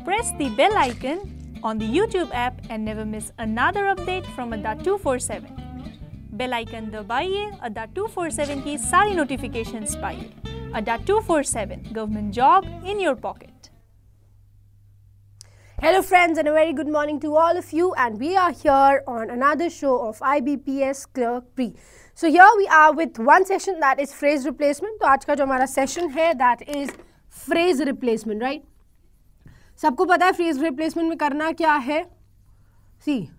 press the bell icon on the YouTube app and never miss another update from Adda247. Bell icon दबाइए, Adda247 की सारी notifications पाइए. Adda247, government job in your pocket. Hello friends and a very good morning to all of you, and we are here on another show of IBPS CLERK PRE. So here we are with one session that is phrase replacement. तो आज का जो हमारा session है that is phrase replacement, right? सबको पता है phrase replacement में करना क्या है? See,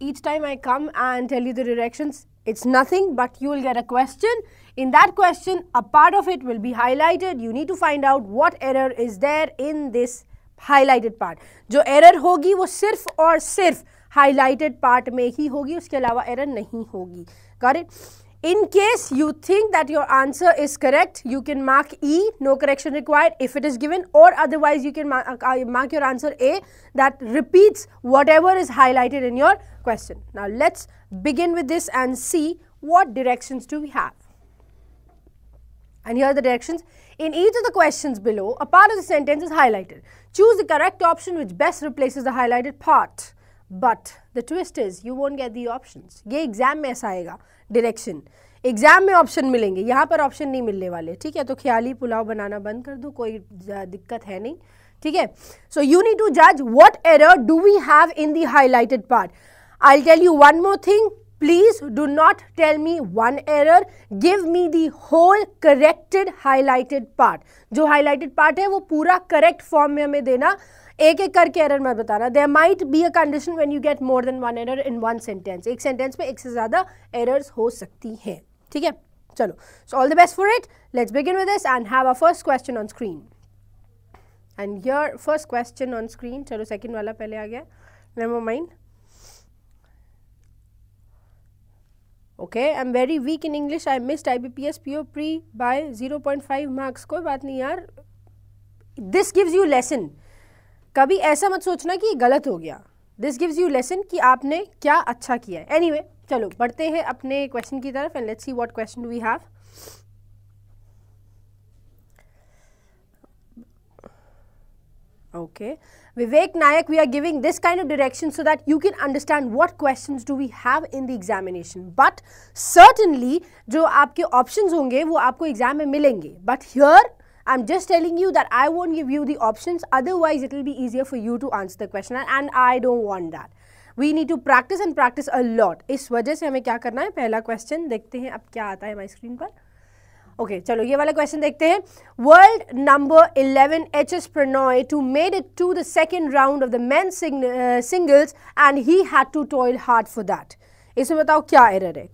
each time I come and tell you the directions, it's nothing but you will get a question. In that question, a part of it will be highlighted. You need to find out what error is there in this highlighted part. जो error होगी वो सिर्फ और सिर्फ highlighted part में ही होगी, उसके अलावा error नहीं होगी. Got it? In case you think that your answer is correct, you can mark E, no correction required if it is given, or otherwise you can mark your answer A that repeats whatever is highlighted in your question. Now let's begin with this and see what directions do we have. And here are the directions. In each of the questions below, a part of the sentence is highlighted. Choose the correct option which best replaces the highlighted part. But the twist is, you won't get the options. ये exam में ऐसा आएगा, direction. Exam में option मिलेंगे, यहाँ पर option नहीं मिलने वाले, ठीक है? तो ख्याली पुलाव बनाना बंद कर दो, कोई दिक्कत है नहीं, ठीक है? So you need to judge what error do we have in the highlighted part. I'll tell you one more thing. Please do not tell me one error. Give me the whole corrected highlighted part. जो highlighted part है वो पूरा correct form में हमें देना. एक एक करके error मत बताना. There might be a condition when you get more than one error in one sentence. एक sentence में एक से ज़्यादा errors हो सकती हैं. ठीक है? चलो. So all the best for it. Let's begin with this and have our first question on screen. And here first question on screen. चलो second वाला पहले आ गया. Never mind. Okay, I'm very weak in English. I missed IBPS PO pre by 0.5 marks. कोई बात नहीं यार. This gives you lesson. कभी ऐसा मत सोचना कि गलत हो गया. This gives you lesson कि आपने क्या अच्छा किया है. Anyway, चलो बढ़ते हैं अपने question की तरफ and let's see what question do we have. Okay, Vivek Nayak, we are giving this kind of direction so that you can understand what questions do we have in the examination. But certainly, जो आपके options होंगे वो आपको exam में मिलेंगे. But here, I'm just telling you that I won't give you the options. Otherwise, it will be easier for you to answer the question, and I don't want that. We need to practice and practice a lot. इस वजह से हमें क्या करना है? पहला question देखते हैं अब क्या आता है हमारी screen पर. Okay, चलो ये वाला question देखते हैं. World number 11 HS Pranoy to made it to the second round of the men's singles and he had to toil hard for that. इसमें बताओ क्या error है?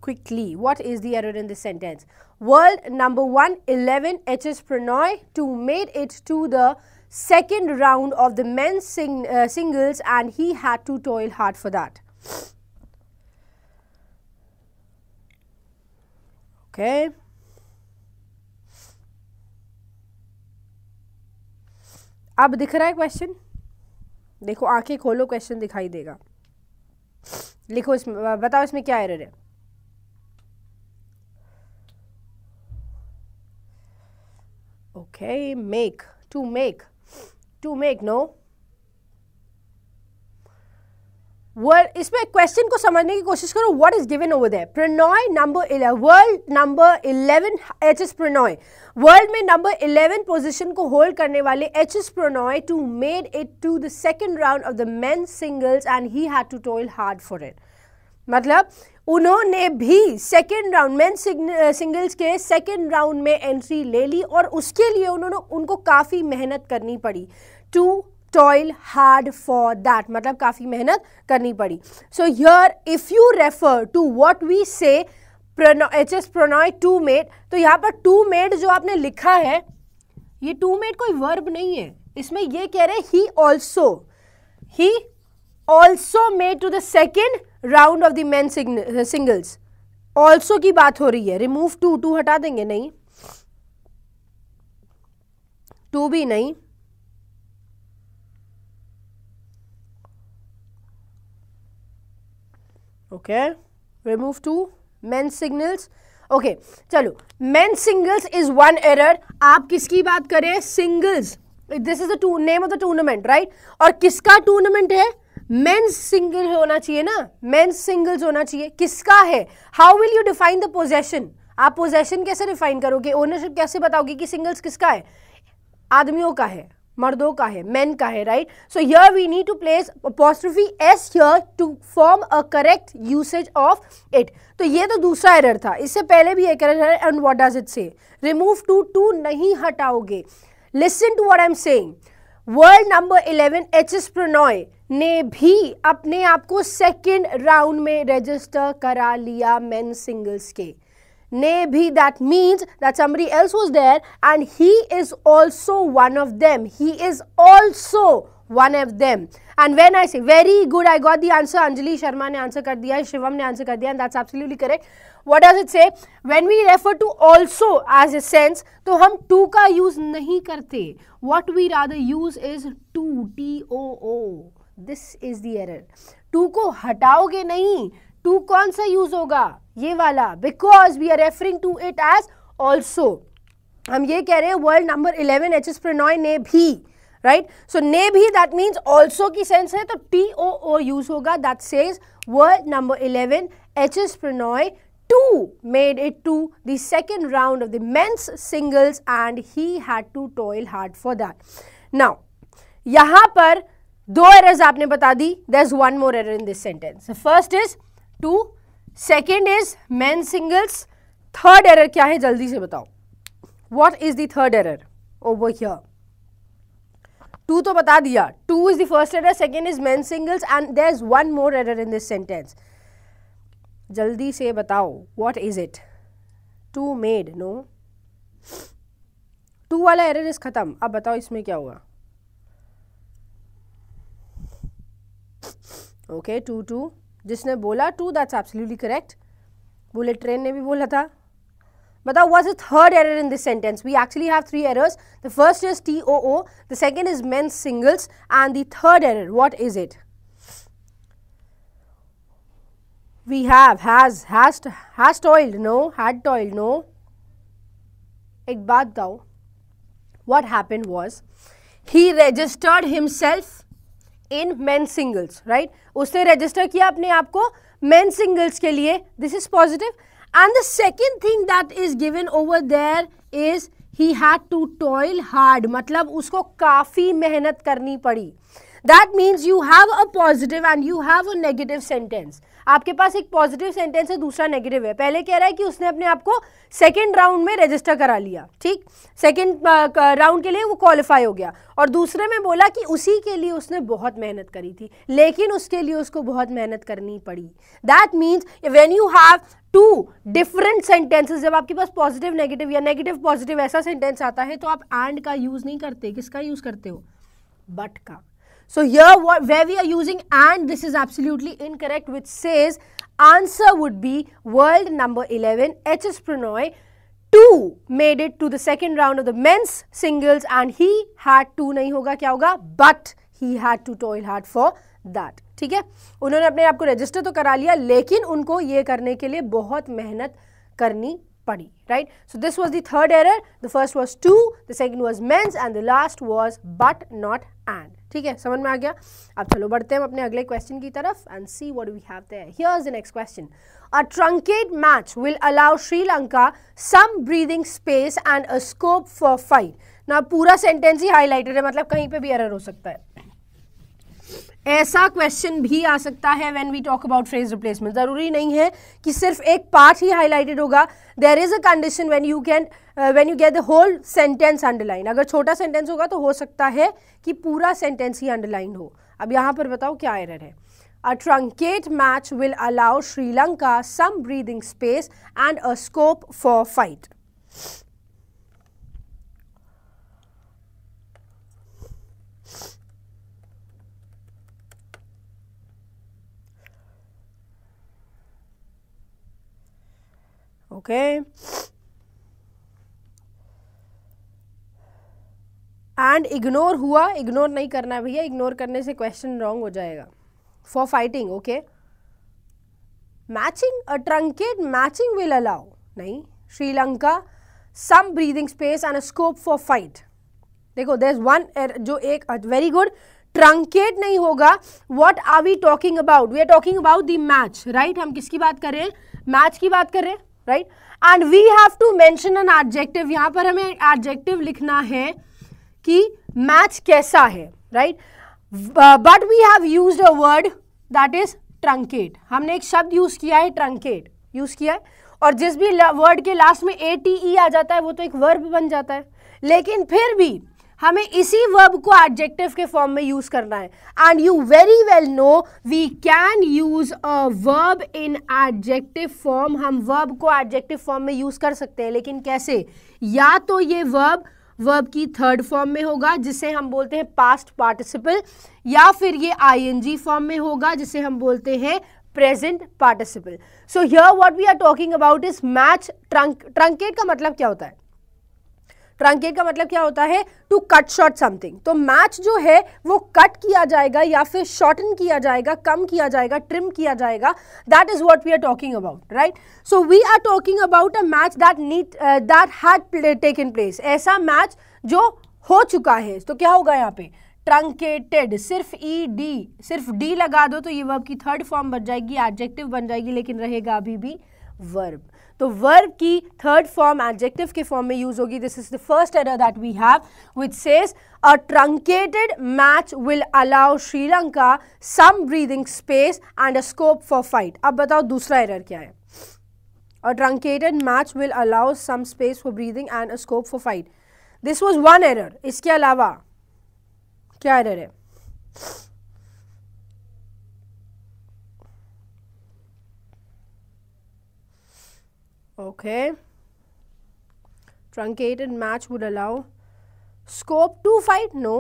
Quickly, what is the error in this sentence? World number 11 HS Pranoy to made it to the second round of the men's singles and he had to toil hard for that. Okay. अब दिख रहा है question? देखो आंखें खोलो, question दिखाई देगा. लिखो इसमें, बताओ इसमें क्या एरर है. Okay, to make, no. World, इसमें क्वेश्चन को समझने की कोशिश करो. What is given over there? Pranoy number 11, world number 11 HS Pranoy. World में number 11 पोजीशन को होल्ड करने वाले HS Pranoy to made it to the second round of the men's singles and he had to toil hard for it. मतलब उन्होंने भी second round main singles के second round में entry ले ली और उसके लिए उनको काफ़ी मेहनत करनी पड़ी. To toil hard for that, मतलब काफ़ी मेहनत करनी पड़ी. So here if you refer to what we say HS Pranoy to made, तो यहाँ पर to made जो आपने लिखा है ये to made कोई verb नहीं है. इसमें ये कह रहे he also made to the second round of the men singles. Also की बात हो रही है. remove to हटा देंगे, नहीं, to भी नहीं. Okay, remove to men's singles. Okay चलो, men singles is one error. आप किसकी बात करें? Singles. This is the name of the tournament, right? और किसका टूर्नामेंट है? मेंस सिंगल होना चाहिए ना, मेंस सिंगल्स होना चाहिए। किसका है? How will you define the possession? आप पोजेशन कैसे डिफाइन करोगे? ओनरशिप कैसे बताओगे कि सिंगल्स किसका है? आदमियों का है, मर्दों का है, मेन का है, right? So here we need to place apostrophe S here to form a correct usage of it. तो ये तो दूसरा एरर था, इससे पहले भी एक एरर है। And what does it say? Remove to नहीं हटाओगे। Listen to what I am saying. World number 11 HS Prannoy ने भी अपने आप को सेकेंड राउंड में रजिस्टर करा लिया मेन सिंगल्स के। ने भी, that means that somebody else was there and he is also one of them. He is also one of them. And when I say very good, I got the answer. Anjali Sharma ने answer कर दिया है, शिवम ने answer कर दिया, and that's absolutely correct. What does it say? When we refer to also as a sense, तो हम to का use नहीं करते. What we rather use is to, T-O-O. This is the error. to को हटाओगे नहीं, to कौन सा use होगा? ये वाला, because we are referring to it as also. हम ये कह रहे हैं वर्ल्ड नंबर 11 एचएस प्रणॉय ने भी, राइट? सो ने भी दैट मीन्स ऑल्सो की सेंस है, तो TOO यूज होगा। That says world number 11 HS Prannoy too made it to the second round of the men's singles and he had to toil hard for that. Now यहां पर दो errors आपने बता दी। There is one more error in this sentence. First is too, second is men singles. Third error क्या है जल्दी से बताओ? What is the third error over here? Too तो बता दिया, too is the first error, second is men singles and there is one more error in this sentence. जल्दी से बताओ what is it? Too made, no, too वाला error is खत्म। अब बताओ इसमें क्या हुआ? ओके, टू जिसने बोला too, that's absolutely correct. Bullet train ने भी बोला था। बताओ what's the third error in this sentence? We actually have three errors. The first is TOO, the second is men's singles and the third error what is it? We have has toiled, no, had toiled, no। एक बात बताओ, what happened was he registered himself in men singles, right? उसने register किया अपने आप को men singles के लिए. This is positive. And the second thing that is given over there is he had to toil hard. मतलब उसको काफी मेहनत करनी पड़ी. That means you have a positive and you have a negative sentence. आपके पास एक पॉजिटिव सेंटेंस है, दूसरा नेगेटिव है. पहले कह रहा है कि उसने अपने आप को सेकेंड राउंड में रजिस्टर करा लिया, ठीक, सेकेंड राउंड के लिए वो क्वालिफाई हो गया. और दूसरे में बोला कि उसी के लिए उसने बहुत मेहनत करी थी, लेकिन उसके लिए उसको बहुत मेहनत करनी पड़ी. That means when you have two different sentences, जब आपके पास पॉजिटिव नेगेटिव या नेगेटिव पॉजिटिव ऐसा सेंटेंस आता है तो आप एंड का यूज नहीं करते. किसका यूज करते हो? बट का. So here where we are using and, this is absolutely incorrect, which says answer would be world number 11 HS Pranoy 2 made it to the second round of the men's singles and he had to, नहीं होगा, क्या होगा, but he had to toil hard for that. ठीक है, उन्होंने अपने आप को रजिस्टर तो करा लिया, लेकिन उनको ये करने के लिए बहुत मेहनत करनी पड़ी. Right? So this was the third error. The first was to, the second was men's and the last was but not and. ठीक है, समझ में आ गया. अब चलो बढ़ते हैं अपने अगले क्वेश्चन की तरफ and see what we have there. Here's the next question. A truncate match will allow Sri Lanka some breathing space and a scope for fight. Now पूरा सेंटेंस ही हाईलाइटेड है, मतलब कहीं पे भी एरर हो सकता है. ऐसा क्वेश्चन भी आ सकता है when we talk about phrase replacement. जरूरी नहीं है कि सिर्फ एक पार्ट ही हाईलाइटेड होगा. There is a condition when you get the whole sentence underline. अगर छोटा सेंटेंस होगा तो हो सकता है कि पूरा सेंटेंस ही अंडरलाइन हो. अब यहाँ पर बताओ क्या एरर है. A truncate match will allow Sri Lanka some breathing space and a scope for fight. Okay. And ignore हुआ, इग्नोर नहीं करना भैया, इग्नोर करने से क्वेश्चन रॉन्ग हो जाएगा. For fighting, okay. Matching, a truncate matching will allow. नहीं, Sri Lanka some breathing space and a scope for fight. देखो देयर इज वन जो एक वेरी गुड, ट्रंकेट नहीं होगा. What are we talking about? We are talking about the match, right. हम किसकी बात कर रहे हैं? मैच की बात कर रहे हैं, right. And we have to mention an adjective. यहां पर हमें एडजेक्टिव लिखना है कि मैच कैसा है, right. But we have used a word that is truncate. हमने एक शब्द यूज किया है, ट्रंकेट यूज किया है, और जिस भी वर्ड के लास्ट में ATE आ जाता है वो तो एक वर्ब बन जाता है. लेकिन फिर भी हमें इसी वर्ब को एडजेक्टिव के फॉर्म में यूज करना है. And you very well know we can use a verb in adjective form. हम वर्ब को एडजेक्टिव फॉर्म में यूज कर सकते हैं, लेकिन कैसे? या तो ये वर्ब की थर्ड फॉर्म में होगा जिसे हम बोलते हैं पास्ट पार्टिसिपल, या फिर ये ING फॉर्म में होगा जिसे हम बोलते हैं present participle. So here what we are talking about is match. Truncate का मतलब क्या होता है? ट्रंकेट का मतलब क्या होता है? To cut short something. तो मैच जो है वो कट किया जाएगा या फिर शॉर्टन किया जाएगा, कम किया जाएगा, ट्रिम किया जाएगा. That is what we are talking about, right. So we are talking about a match that had taken place. ऐसा मैच जो हो चुका है. तो क्या होगा यहाँ पे? ट्रंकेटेड. सिर्फ सिर्फ डी लगा दो तो ये वर्ब की थर्ड फॉर्म बन जाएगी, एडजेक्टिव बन जाएगी, लेकिन रहेगा अभी भी वर्ब. तो वर्ब की थर्ड फॉर्म एडजेक्टिव के फॉर्म में यूज होगी. This is the first error that we have which says a truncated match will allow Sri Lanka some breathing space and a scope for fight. अब बताओ दूसरा एरर क्या है? A truncated match will allow some space for breathing and a scope for fight. This was one error. इसके अलावा क्या error है? Okay. Truncated match would allow scope to fight. No.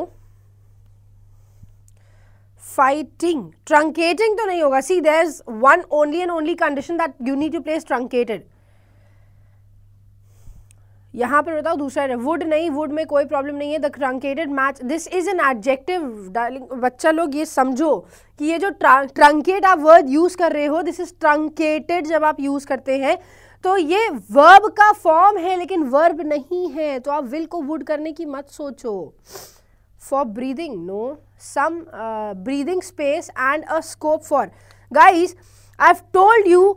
Fighting. Truncating तो नहीं होगा. See, there's one only and only condition that you need to place truncated. यहाँ पर बताओ दूसरा है. वुड नहीं, वुड में कोई प्रॉब्लम नहीं है. The truncated match, this is an adjective. Darling बच्चा लोग ये समझो कि ये जो ट्रंकेट आप वर्ड यूज कर रहे हो, दिस इज ट्रंकेटेड. जब आप यूज करते हैं तो ये वर्ब का फॉर्म है, लेकिन वर्ब नहीं है. तो आप विल को वुड करने की मत सोचो. For breathing, no, some breathing space and a scope for. Guys I have told you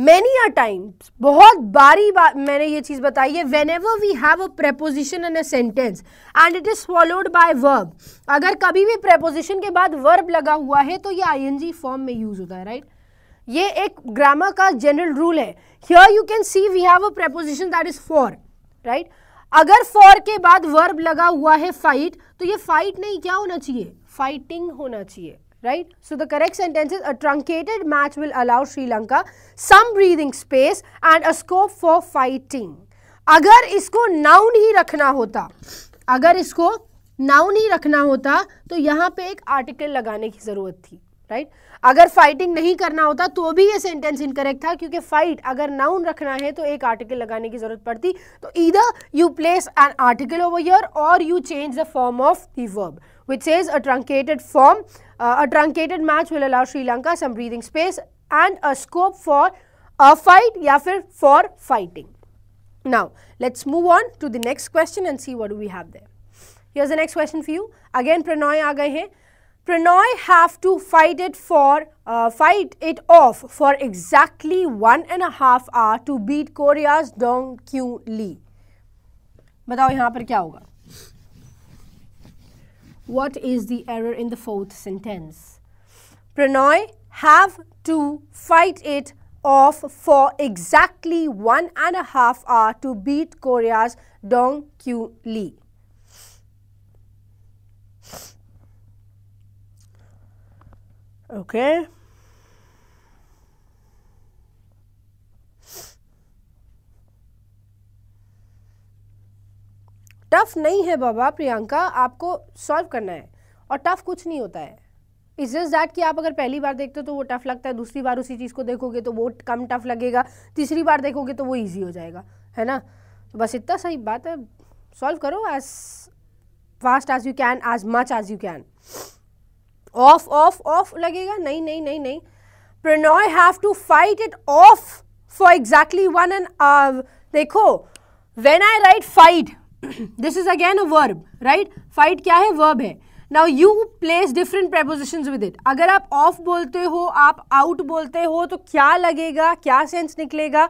many a times, बहुत बारी मैंने ये चीज बताई है. whenever we have a preposition in a sentence and it is followed by verb, अगर कभी भी preposition के बाद verb लगा हुआ है तो ये ING फॉर्म में यूज होता है, राइट. ये एक ग्रामर का जनरल रूल है. here you can see we have a preposition that is for, right. अगर for के बाद verb लगा हुआ है fight, तो ये fight नहीं, क्या होना चाहिए? fighting होना चाहिए, right. So the correct sentence is a truncated match will allow Sri Lanka some breathing space and a scope for fighting. अगर इसको noun ही रखना होता, तो यहाँ पे एक article लगाने की जरूरत थी, right. अगर fighting नहीं करना होता तो भी ये sentence incorrect था, क्योंकि fight अगर noun रखना है तो एक article लगाने की जरूरत पड़ती. तो either you place an article over here or you change the form of the verb, which says a truncated form. A truncated match will allow Sri Lanka some breathing space and a scope for a fight या फिर for fighting. Now let's move on to the next question and see what do we have there. Here's the next question for you. Again Prannoy आ गए हैं. Prannoy have to fight it off for exactly 1.5 hours to beat Korea's Dong Kyun Lee. बताओ यहाँ पर क्या होगा? What is the error in the fourth sentence? Prannoy have to fight it off for exactly 1.5 hours to beat Korea's Dong Kyun Lee. Okay. Tough नहीं है बाबा प्रियंका, आपको solve करना है. और टफ कुछ नहीं होता है. इट्स जस्ट दैट कि आप अगर पहली बार देखते हो तो वो टफ लगता है, दूसरी बार उसी चीज़ को देखोगे तो वो कम टफ लगेगा, तीसरी बार देखोगे तो वो इजी हो जाएगा, है ना. तो बस इतना सही बात है. सॉल्व करो as fast as you can, as much as you can. Off off off लगेगा? नहीं नहीं नहीं नहीं. Prannoy have to fight it off for exactly 1 and देखो when I write fight, this is again a verb, right? Fight क्या है? verb है. Now you place different prepositions with it. अगर आप off बोलते हो, आप out बोलते हो, तो क्या लगेगा, क्या सेंस निकलेगा?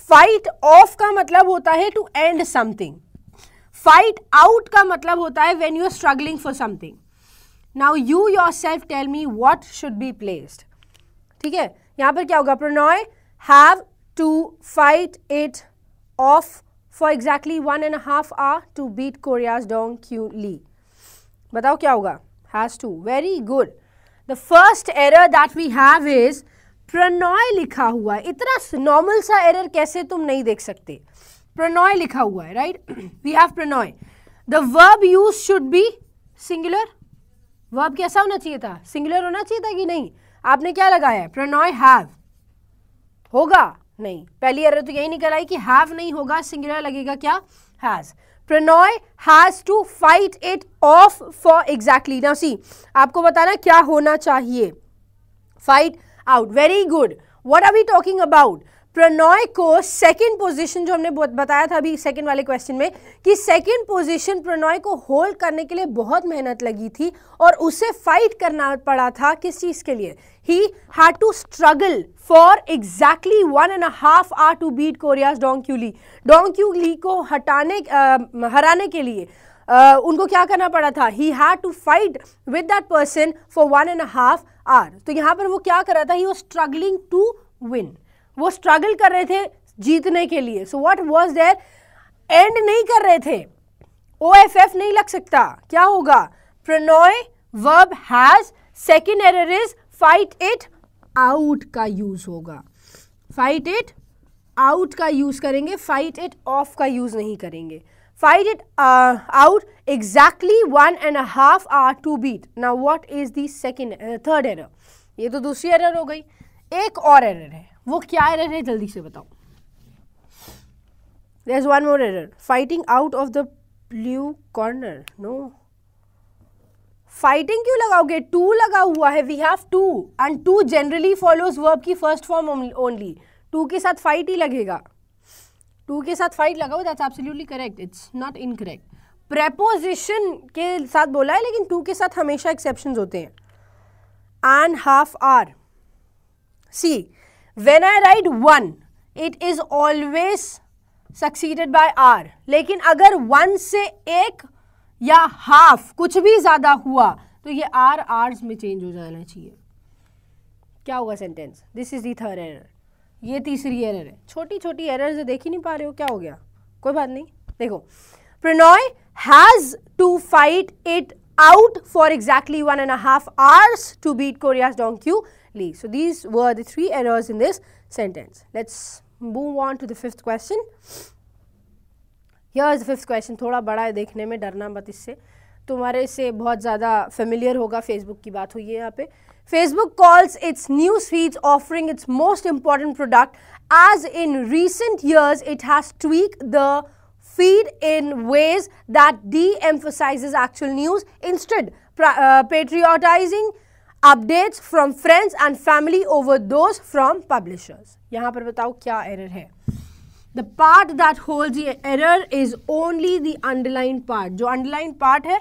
Fight off का मतलब होता है to end something. Fight out का मतलब होता है when you are struggling for something. Now you yourself tell me what should be placed. ठीक है, यहाँ पर क्या होगा? Prannoy have to fight it off for exactly 1.5 hours to beat Korea's Dong Kyu Lee. बताओ क्या होगा? Has to. Very good. The first error that we have is Prannoy लिखा हुआ है. इतना normal सा error कैसे तुम नहीं देख सकते? Prannoy लिखा हुआ है, right? We have Prannoy. The verb used should be singular. Verb कैसा होना चाहिए था? सिंगुलर होना चाहिए था कि नहीं? आपने क्या लगाया है? प्रणॉय हैव होगा? नहीं. पहली एरर तो यही निकल आई कि हैव नहीं होगा, सिंगुलर लगेगा क्या? Has. Prannoy has to fight it off for exactly. Now see, आपको बताना क्या होना चाहिए. Fight out. Very good. What are we talking about? Prannoy को सेकेंड पोजीशन, जो हमने बताया था अभी सेकेंड वाले क्वेश्चन में, कि सेकेंड पोजीशन प्रणॉय को होल्ड करने के लिए बहुत मेहनत लगी थी और उसे फाइट करना पड़ा था. किस चीज के लिए? He had to struggle for exactly 1.5 hours to beat Korea's Dong Keun Lee. Dong Keun Lee को हराने के लिए उनको क्या करना पड़ा था? He had to fight with that person for 1.5 hours. तो यहाँ पर वो क्या कर रहा था? He was struggling to win. वो स्ट्रगल कर रहे थे जीतने के लिए. So what was there? And नहीं कर रहे थे. OFF नहीं लग सकता. क्या होगा? Prannoy verb has. Second error is fight it out का यूज होगा. फाइट इट आउट का यूज करेंगे, फाइट इट ऑफ का यूज नहीं करेंगे. Fight it out exactly 1.5 hours to beat. Now what is the third error? ये तो दूसरी एरर हो गई. एक और एरर है. वो क्या एरर है? जल्दी से बताओ. There's one more error. Fighting out of the blue corner. No. Fighting क्यों लगाओगे? To लगा हुआ है. We have to. And to generally follows verb की first form only. To के साथ fight ही लगेगा. To के साथ fight लगाओ. That's absolutely correct. It's not incorrect. Preposition के साथ बोला है, लेकिन to के साथ हमेशा exceptions होते हैं. And half hour. See. When I write 1, it is always succeeded by R. लेकिन अगर 1 से 1 या हाफ कुछ भी ज्यादा हुआ तो ये R आर्स में चेंज हो जाना चाहिए. क्या होगा sentence? This is the third error. ये तीसरी एरर है. छोटी छोटी एरर देख ही नहीं पा रहे हो. क्या हो गया? कोई बात नहीं. देखो, Prannoy has to fight it out for exactly 1.5 hours to beat Korea's Dong Kyu Lee. So these were the 3 errors in this sentence. Let's move on to the 5th question. Here is the 5th question. थोड़ा बड़ा है देखने में, डरना मत इससे. तुम्हारे से बहुत ज़्यादा familiar होगा. Facebook की बात हुई है यहाँ पे. Facebook calls its news feeds offering its most important product, as in recent years it has tweaked the feed in ways that de-emphasizes actual news, instead patriotising updates from friends and family over those from publishers. यहाँ पर बताओ क्या error है? The part that holds the error is only the underlined part. जो underlined part है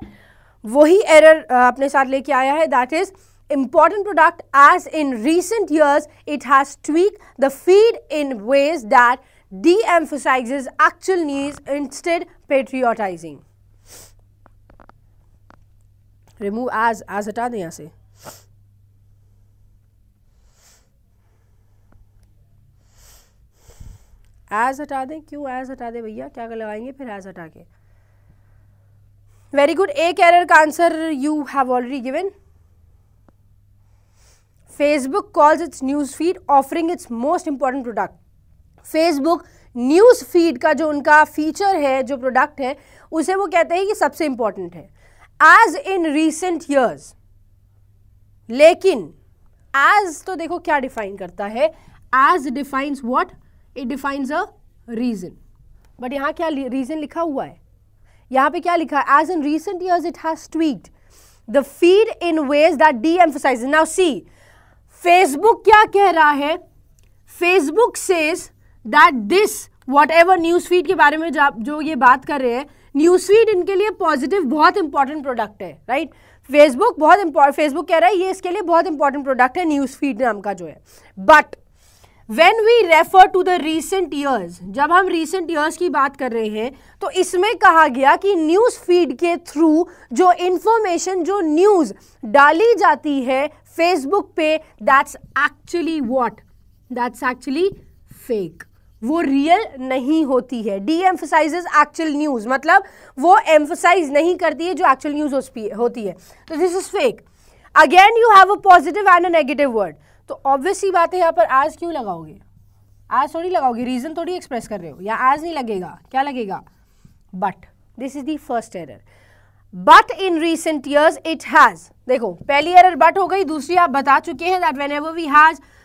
वही error अपने साथ लेके आया है. That is important product, as in recent years it has tweaked the feed in ways that de-emphasizes actual news, instead patriotising. Remove as हटा दें यहाँ से. as हटा दें. क्यों as हटा दें भैया? क्या लगाएंगे फिर as हटा के? Very good. एक एरर का answer you have already given. Facebook calls its news feed offering its most important product. Facebook news feed का जो उनका फीचर है, जो प्रोडक्ट है, उसे वो कहते हैं कि सबसे इंपॉर्टेंट है. As in recent years. लेकिन एज तो देखो क्या डिफाइन करता है. As defines what? It defines a reason. But यहाँ क्या रीजन लिखा हुआ है? यहाँ पे क्या लिखा है? As in recent years it has tweaked the feed in ways that deemphasise. Now see, Facebook क्या कह रहा है? Facebook says that this whatever news feed के बारे में जो ये बात कर रहे हैं, न्यूज फीड इनके लिए पॉजिटिव बहुत इंपॉर्टेंट प्रोडक्ट है, राइट। फेसबुक बहुत इंपॉर्टेंट, फेसबुक कह रहा है ये इसके लिए बहुत इंपॉर्टेंट प्रोडक्ट है न्यूज फीड नाम का जो है। But When we refer to the recent years, जब हम recent years की बात कर रहे हैं तो इसमें कहा गया कि न्यूज फीड के थ्रू जो इंफॉर्मेशन, जो न्यूज डाली जाती है फेसबुक पे, that's actually what, that's actually fake, वो रियल नहीं होती है। डी एम्फसाइजेज एक्चुअल न्यूज, मतलब वो एम्फसाइज नहीं करती है जो एक्चुअल न्यूज होती है, तो this is fake. Again you have a positive and a negative word, तो ऑब्वियस सी बात है यहाँ पर आज क्यों लगाओगे, आज थोड़ी लगाओगे, रीजन थोड़ी एक्सप्रेस कर रहे हो, या आज नहीं लगेगा, क्या लगेगा, but. This is the first error, but in recent years it has. देखो पहली एरर बट हो गई, दूसरी आप बता चुके हैं that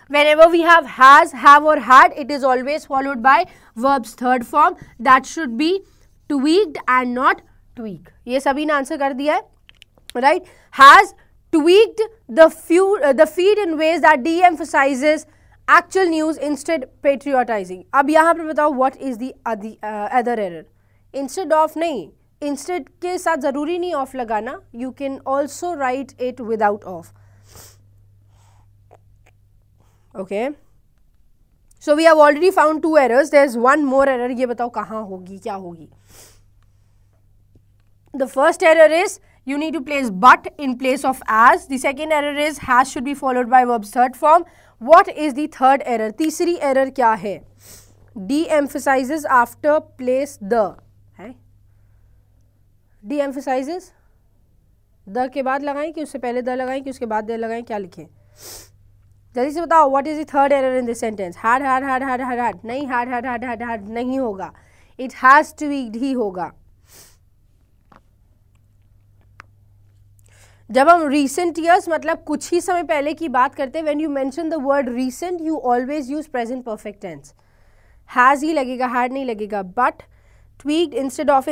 whenever we have has, have or had, it is always followed by verbs third form that should be tweaked and not tweak। ये सभी ने आंसर कर दिया है, right. has tweaked the feed in ways that de-emphasizes actual news instead patriotizing। अब यहाँ पर बताओ what is the other error। instead of नहीं, instead के साथ ज़रूरी नहीं off लगाना, you can also write it without off। okay, so we have already found 2 errors, there's one more error, ये बताओ कहाँ होगी, क्या होगी। The first error is you need to place but in place of as. The second error is has should be followed by verbs third form. What is the third error? तीसरी error क्या है? De-emphasizes after place the, है? De-emphasizes the के बाद लगाएं कि उससे पहले the लगाएं कि उसके बाद the लगाएं, क्या लिखें? जल्दी से बताओ what is the third error in this sentence? had नहीं, had नहीं होगा, it has tweaked ही होगा। जब हम recent years मतलब कुछ ही समय पहले की बात करते हैं, when you mention the word recent you always use present perfect tense। has ही लगेगा, had नहीं लगेगा। but tweaked instead of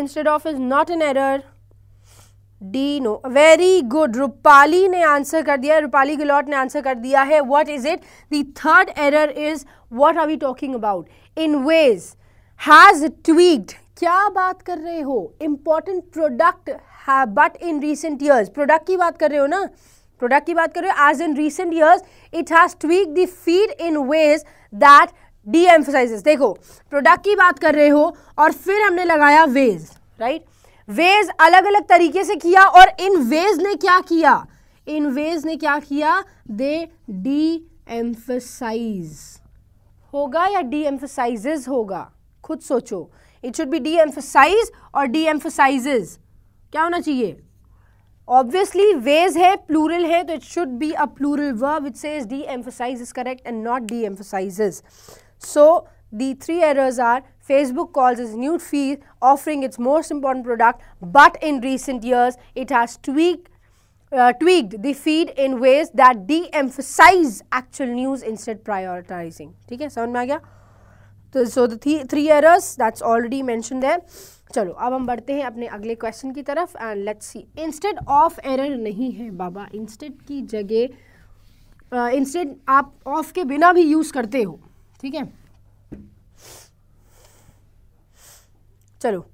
is not an error। D no, very good, Rupali ने आंसर कर दिया है, रूपाली गिलॉट ने आंसर कर दिया है। what is it? the third error is what are we talking about? in ways, has tweaked, क्या बात कर रहे हो, important product but in recent years, product की बात कर रहे हो ना, प्रोडक्ट की बात कर रहे हो, as in recent years it has tweaked the feed in ways that de-emphasizes। देखो प्रोडक्ट की बात कर रहे हो और फिर हमने लगाया ways, राइट। ways अलग अलग तरीके से किया और इन ways ने क्या किया, इन ways ने क्या किया, they de-emphasize होगा या de-emphasizes होगा, खुद सोचो। it should be de-emphasize और de-emphasizes, क्या होना चाहिए, ऑब्वियसली ways है, प्लूरल है, तो it should be a plural verb which says de-emphasize is correct and not de-emphasizes। so the 3 errors are Facebook calls its news feed offering its most important product, but in recent years it has tweaked the feed in ways that de-emphasize actual news instead prioritizing। ठीक है, समझ में आ गया। तो so the 3 errors that's already mentioned there। चलो अब हम बढ़ते हैं अपने अगले क्वेश्चन की तरफ and let's C. Instead of error नहीं है बाबा, इंस्टेड की जगह इंस्टेड आप ऑफ के बिना भी यूज करते हो, ठीक है। चलो,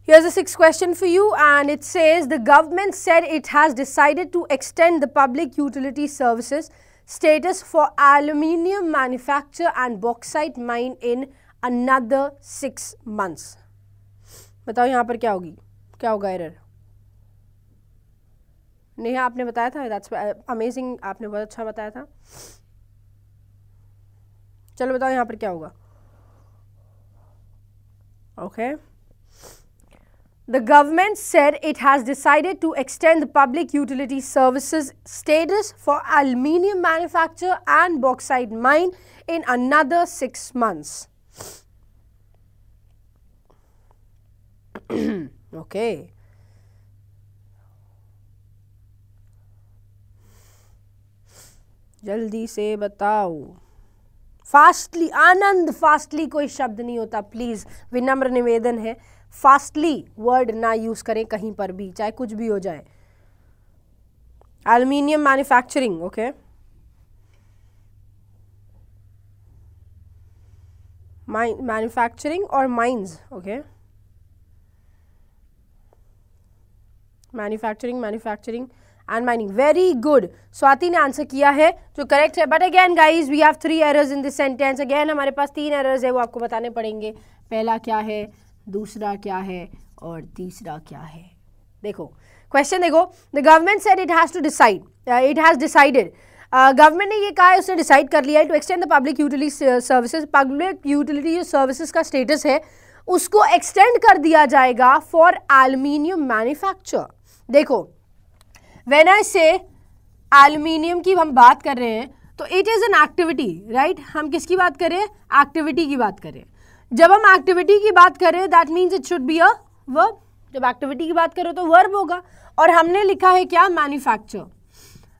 here's the 6th question for you and it says the government said it has decided to extend the public utility services status for aluminium manufacture and bauxite mine in another 6 months। बताओ यहाँ पर क्या होगी, क्या होगा error. Neha आपने बताया था, दैट्स अमेजिंग, आपने बहुत अच्छा बताया था। चलो बताओ यहाँ पर क्या होगा। Okay, the government said it has decided to extend the public utility services status for aluminium manufacture and bauxite mine in another 6 months। okay, जल्दी से बताओ, फास्टली। आनंद, फास्टली कोई शब्द नहीं होता, प्लीज विनम्र निवेदन है, फास्टली वर्ड ना यूज करें कहीं पर भी, चाहे कुछ भी हो जाए। Aluminium manufacturing, okay. मैन्युफैक्चरिंग और mines, okay, manufacturing and mining, very good. Swati ने आंसर किया है जो करेक्ट है, but again guys we have 3 errors in this sentence. Again हमारे पास 3 एरर्स है, वो आपको बताने पड़ेंगे। पहला क्या है, दूसरा क्या है और तीसरा क्या है। देखो क्वेश्चन देखो, the government said it has to decide, it has decided, government ने ये कहा है, उसने डिसाइड कर लिया है to extend the public utility services, public utility जो सर्विसेज का स्टेटस है उसको एक्सटेंड कर दिया जाएगा फॉर एल्यूमिनियम मैन्युफैक्चर। देखो व्हेन आई से एल्यूमिनियम की हम बात कर रहे हैं तो it is an activity, right. हम किसकी बात कर रहे हैं, एक्टिविटी की बात कर रहे हैं। जब हम एक्टिविटी की बात कर रहे हैं that means it should be a verb. जब एक्टिविटी की बात करो तो वर्ब होगा, और हमने लिखा है क्या, मैन्युफैक्चर।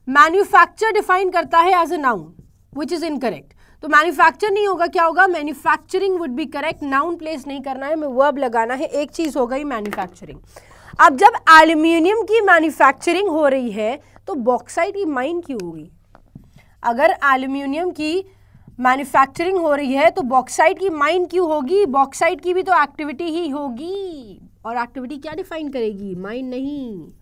मैन्युफैक्चर डिफाइन करता है as a noun which is incorrect, तो मैन्युफैक्चर नहीं होगा, क्या होगा, manufacturing would be correct. Noun place नहीं करना है, हमें वर्ब लगाना है, एक चीज हो गई मैन्युफैक्चरिंग। अब जब एल्यूमिनियम की मैन्युफैक्चरिंग हो रही है तो बॉक्साइट की माइन क्यों होगी। अगर एल्यूमिनियम की मैन्युफैक्चरिंग हो रही है तो बॉक्साइट की माइन क्यों होगी, बॉक्साइट की भी तो एक्टिविटी ही होगी, और एक्टिविटी क्या डिफाइन करेगी, माइन नहीं,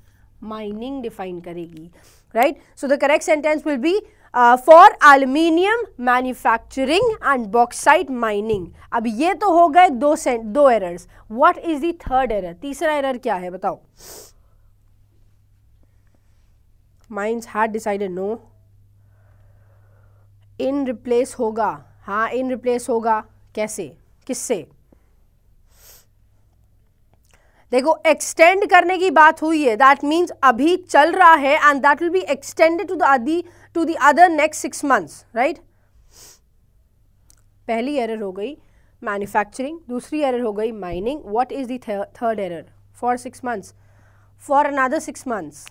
माइनिंग डिफाइन करेगी, right. So the correct sentence will be for aluminium manufacturing and bauxite mining. अब ये तो हो गए दो errors. What is the third error, तीसरा एरर क्या है बताओ। Mines had decided, no, in replace होगा, हाँ इन रिप्लेस होगा, कैसे, किससे। देखो एक्सटेंड करने की बात हुई है, दैट मीन्स अभी चल रहा है and that will be extended to the other next 6 months, right. पहली एरर हो गई मैन्युफैक्चरिंग, दूसरी एरर हो गई mining. What is the third error, for 6 months, for another 6 months,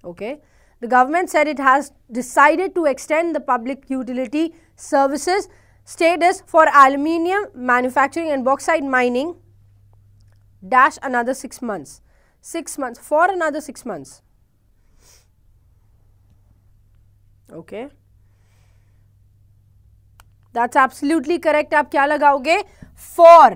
okay. The government said it has decided to extend the public utility services status for aluminium manufacturing and bauxite mining dash another 6 months. 6 months, for another 6 months. Okay. That's absolutely correct. आप क्या लगाओगे, for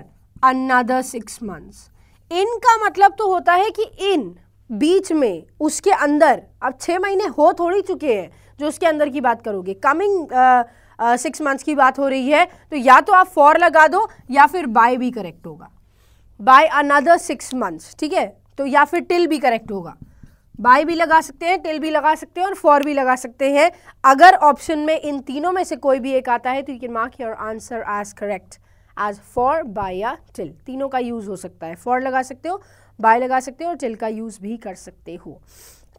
another 6 months. इन का मतलब तो होता है कि इन बीच में, उसके अंदर। अब 6 महीने हो थोड़ी चुके हैं जो उसके अंदर की बात करोगे, कमिंग 6 months की बात हो रही है, तो या तो आप फॉर लगा दो या फिर बाय भी करेक्ट होगा, बाय अनदर 6 months, ठीक है। तो या फिर टिल भी करेक्ट होगा, बाय भी लगा सकते हैं, टिल भी लगा सकते हैं और फॉर भी लगा सकते हैं। अगर ऑप्शन में इन तीनों में से कोई भी एक आता है तो you can mark your answer as correct, as for, by या टिल। तीनों का यूज हो सकता है, फॉर लगा सकते हो, बाय लगा सकते हो और टिल का यूज भी कर सकते हो।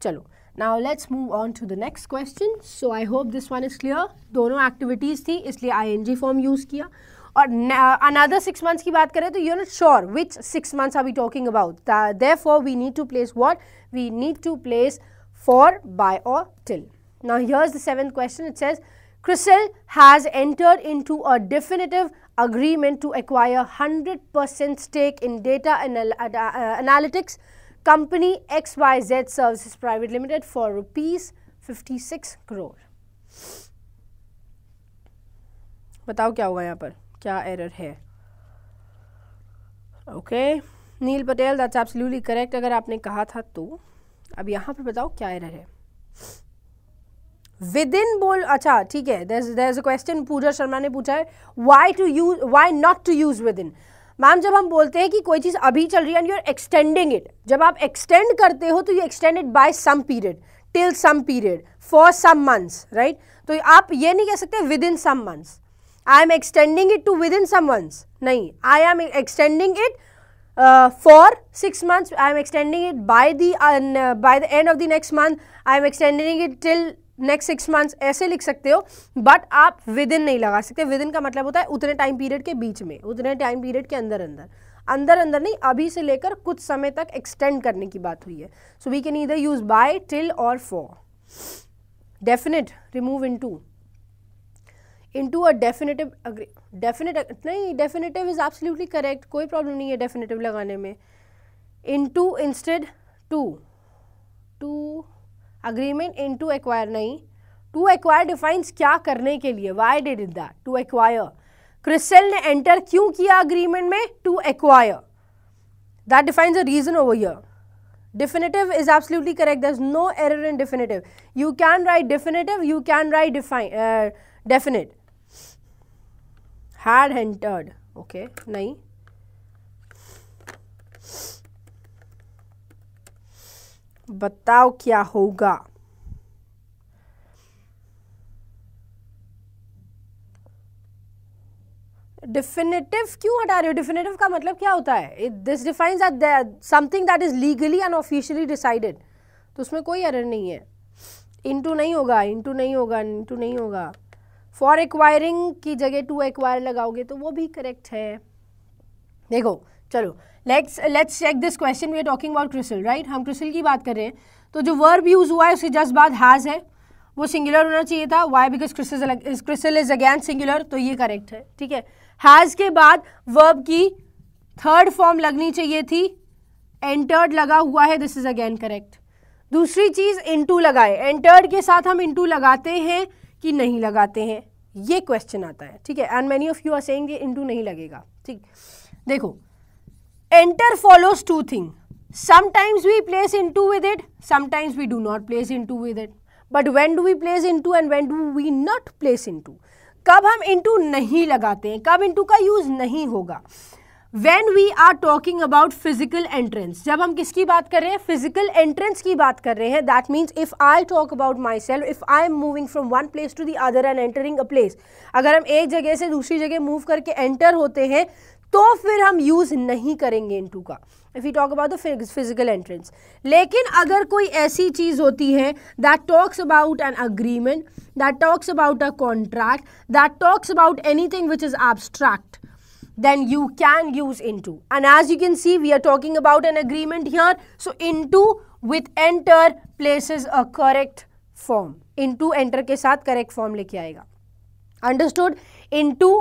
चलो now let's move on to the next question. So I hope this one is clear. दोनों एक्टिविटीज थी इसलिए आईएनजी फॉर्म यूज किया, और अनदर 6 months की बात करें तो you are not sure which 6 months are we talking about, therefore we need to place what, we need to place for, by और till. Now here is the 7th question. It says CRISIL has entered into a definitive agreement to acquire 100% stake in data analytics company XYZ Services Private Limited for ₹56 crore. बताओ क्या होगा यहाँ पर, क्या error है। Okay Neel Patel, that's absolutely correct अगर आपने कहा था तो। अब यहाँ पर बताओ क्या एरर है। विद इन बोल, अच्छा ठीक है, there is a question Pooja Sharma ने पूछा है, why not to use with in. Ma'am जब हम बोलते हैं कि कोई चीज़ अभी चल रही है and you are extending it, जब आप एक्सटेंड करते हो तो you extend it by some period, till some period, for some months, right. तो आप ये नहीं कह सकते within some months, I am extending it to within some months, नहीं, I am extending it for 6 months, I am extending it by the end of the next month, I am extending it till next 6 months, ऐसे लिख सकते हो। But आप with in नहीं लगा सकते। With in का मतलब होता है उतने टाइम पीरियड के बीच में, उतने टाइम पीरियड के अंदर अंदर नहीं, अभी से लेकर कुछ समय तक एक्सटेंड करने की बात हुई है। So we can either use by, till और for. Definite remove into a definitive नहीं, definitive is absolutely correct, कोई प्रॉब्लम नहीं है definitive लगाने में। into instead to agreement into acquire नहीं, to acquire defines क्या करने के लिए, why did it that, to acquire Crisil ने एंटर क्यों किया अग्रीमेंट में? To acquire. That defines a reason over here. Definitive is absolutely correct. There's no error in definitive. You can write definitive, you can write definite. Had entered. Okay, नहीं. बताओ क्या होगा? Definitive क्यों हटा रहे हो? डिफिनेटिव का मतलब क्या होता है? This defines that something that is legally and officially decided. तो उसमें कोई एरर नहीं है. इनटू नहीं होगा, इनटू नहीं होगा, इनटू नहीं होगा. फॉर एक्वायरिंग की जगह टू एक्वायर लगाओगे तो वो भी करेक्ट है. देखो चलो let's check this question. We are talking about CRISIL, right? हम क्रिसल की बात कर रहे हैं. तो जो वर्ब यूज हुआ है उसके जस्ट बाद हैज है, वो सिंगुलर होना चाहिए था. Why? Because CRISIL is again singular, तो ये करेक्ट है. ठीक है. हैज के बाद वर्ब की थर्ड फॉर्म लगनी चाहिए थी. एंटर्ड लगा हुआ है, दिस इज अगेन करेक्ट. दूसरी चीज इनटू लगाए. एंटर्ड के साथ हम इनटू लगाते हैं कि नहीं लगाते हैं, ये क्वेश्चन आता है. ठीक है. And many of you are saying into नहीं लगेगा. ठीक. देखो, enter follows two thing. Sometimes we place into with it, sometimes we do not place into with it. But when do we place into and when do we not place into? कब हम into नहीं लगाते हैं, कब into का use नहीं होगा? When we are talking about physical entrance, जब हम किसकी बात कर रहे हैं? physical entrance की बात कर रहे हैं. That means if I talk about myself, if I am moving from one place to the other and entering a place, अगर हम एक जगह से दूसरी जगह मूव करके एंटर होते हैं तो फिर हम यूज नहीं करेंगे इनटू का. If we talk about the physical entrance. लेकिन अगर कोई ऐसी चीज होती है that talks about an agreement, that talks about a contract, that talks about anything which is abstract, then you can use into. And as you can see, we are talking about an agreement here. So into with enter places a correct form. Into enter के साथ correct form लेके आएगा. Understood? Into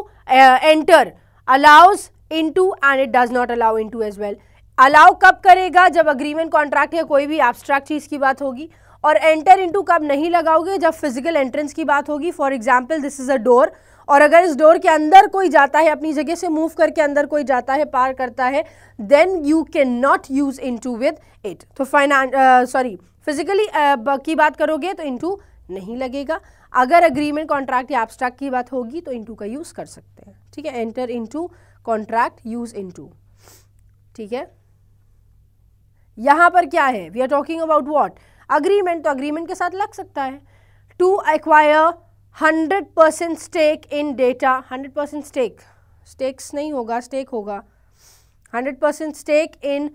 enter allows into and it does not allow into as well. Allow कब करेगा? जब agreement, contract या कोई भी abstract चीज की बात होगी. और enter into कब नहीं लगाओगे? जब physical entrance की बात होगी. For example, this is a door. और अगर इस डोर के अंदर कोई जाता है, अपनी जगह से मूव करके अंदर कोई जाता है, पार करता है, then you can not use into with it. तो फिजिकली की बात करोगे तो इनटू नहीं लगेगा. अगर अग्रीमेंट, कॉन्ट्रैक्ट या एब्स्ट्रैक्ट की बात होगी तो इनटू का यूज कर सकते हैं. ठीक है. Enter into, contract, use into. ठीक है. यहां पर क्या है? We are talking about what? Agreement. तो अग्रीमेंट के साथ लग सकता है. To acquire 100% stake in data. 100% stake, stakes नहीं होगा, स्टेक होगा. 100% stake in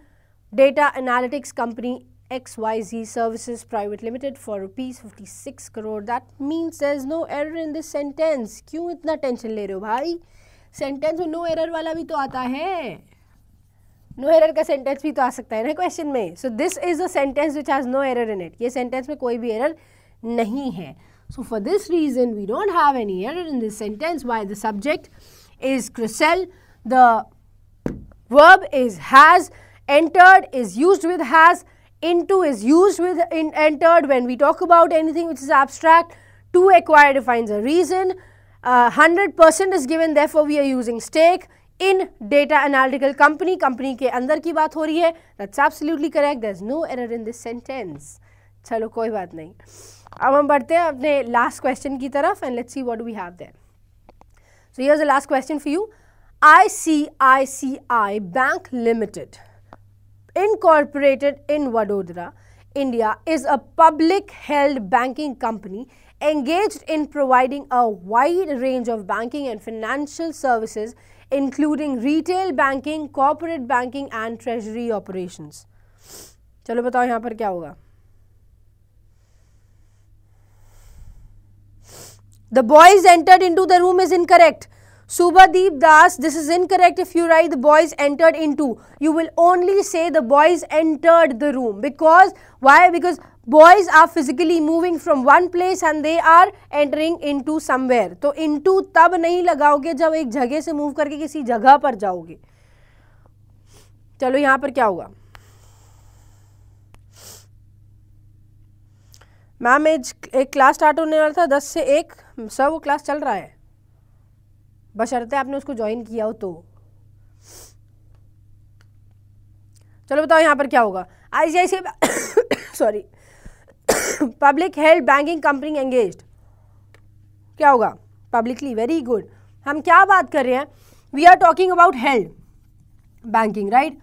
data analytics company XYZ Services Private Limited for ₹56 crore. That means there is no error in this sentence. क्यों इतना टेंशन ले रहे हो भाई? सेंटेंस में नो एरर वाला भी तो आता है. नो एरर का सेंटेंस भी तो आ सकता है ना क्वेश्चन में. So this is a sentence which has no error in it. ये सेंटेंस में कोई भी एरर नहीं है. So for this reason, we don't have any error in this sentence. Why? The subject is Crisel, the verb is has, entered is used with has, into is used with entered when we talk about anything which is abstract. To acquire defines a reason. 100% is given, therefore we are using stake. In data analytical company, company के अंदर की बात हो रही है. That's absolutely correct. There's no error in this sentence. चलो कोई बात नहीं. अब हम बढ़ते हैं अपने लास्ट क्वेश्चन की तरफ and let's see what do we have there. So here is the last question for you. ICICI Bank Limited, incorporated in Vadodara, India, is a public held banking company engaged in providing a wide range of banking and financial services including retail banking, corporate banking and treasury operations. चलो बताओ यहाँ पर क्या होगा. The boys entered into the room is incorrect. Subhadeep Das, this is incorrect. If you write the boys entered into, you will only say the boys entered the room. Because, why? Because boys are physically moving from one place and they are entering into somewhere. तो into तब नहीं लगाओगे जब एक जगह से move करके किसी जगह पर जाओगे. चलो यहाँ पर क्या होगा. मैम एक क्लास स्टार्ट होने वाला था 10 से 1. सर वो क्लास चल रहा है. बशर्ते आपने उसको ज्वाइन किया हो तो। चलो बताओ यहाँ पर क्या होगा। ICICI sorry public held banking company engaged, क्या होगा? पब्लिकली। Very good. हम क्या बात कर रहे हैं? We are talking about held banking, right?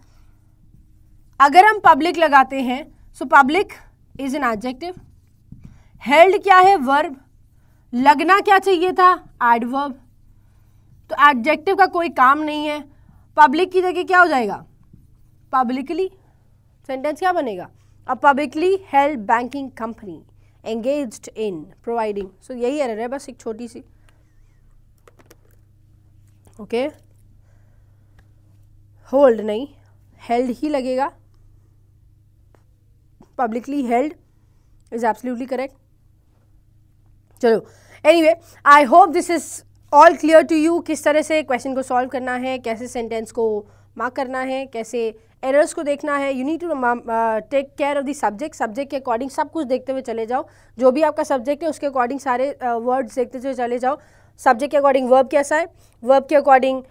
अगर हम पब्लिक लगाते हैं, so public is an adjective, held क्या है? वर्ब। लगना क्या चाहिए था? एडवर्ब। तो एडजेक्टिव का कोई काम नहीं है, पब्लिक की जगह क्या हो जाएगा? पब्लिकली। सेंटेंस क्या बनेगा? A publicly held banking company engaged in providing. So यही एरर है, बस एक छोटी सी। ओके, होल्ड नहीं, हेल्ड ही लगेगा। Publicly held is absolutely correct. चलो, anyway, I hope this is all clear to you, किस तरह से क्वेश्चन को सॉल्व करना है, कैसे सेंटेंस को मार्क करना है, कैसे एरर्स को देखना है। You need to take care of the subject. Subject के अकॉर्डिंग सब कुछ देखते हुए चले जाओ, जो भी आपका सब्जेक्ट है उसके अकॉर्डिंग सारे वर्ड्स देखते हुए चले जाओ। सब्जेक्ट के अकॉर्डिंग वर्ब कैसा है, वर्ब के अकॉर्डिंग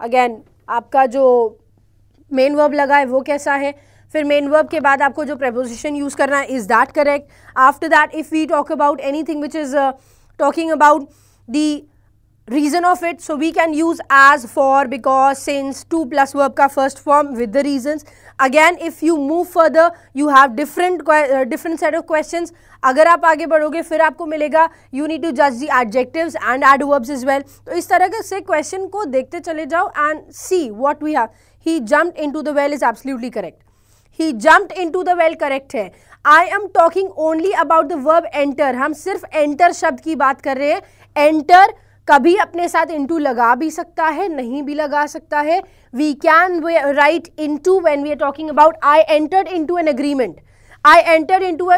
अगेन आपका जो मेन वर्ब लगा है वो कैसा है, फिर मेन वर्ब के बाद आपको जो प्रेपोजिशन यूज करना है, is that correct. After that if we talk about anything which is talking about the reason of it, so we can use as, for, because, since, to plus verb का first form with the reasons. Again if you move further you have different set of questions. अगर आप आगे बढ़ोगे फिर आपको मिलेगा you need to judge the adjectives and adverbs as well. तो इस तरह से question को देखते चले जाओ and see what we have. He jumped into the well is absolutely correct. He jumped into the well correct है. I am talking only about the verb enter. हम सिर्फ enter शब्द की बात कर रहे हैं. Enter कभी अपने साथ into लगा भी सकता है, नहीं भी लगा सकता है. We can write into when we are talking about I entered into an agreement. I entered into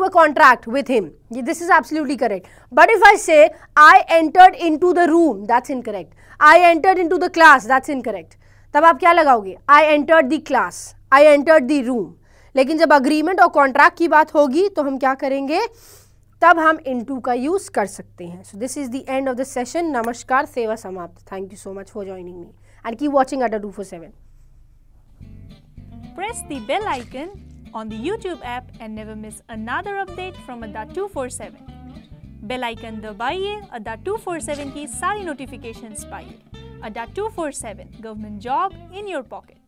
a contract with him. This is absolutely correct. But if I say I entered into the room, that's incorrect. I entered into the class, that's incorrect. तब आप क्या लगाओगे? I entered the class. I entered the room. लेकिन जब agreement और contract की बात होगी तो हम क्या करेंगे? तब हम into का यूज कर सकते हैं. So this is the end of the session. नमस्कार, सेवा समाप्त. Thank you so much for joining me and keep watching Adda247. Press the bell icon on the YouTube app and never miss another update from Adda247. Bell icon दबाइए, Adda247 की सारी notifications पाइए. Adda247, government job in your pocket.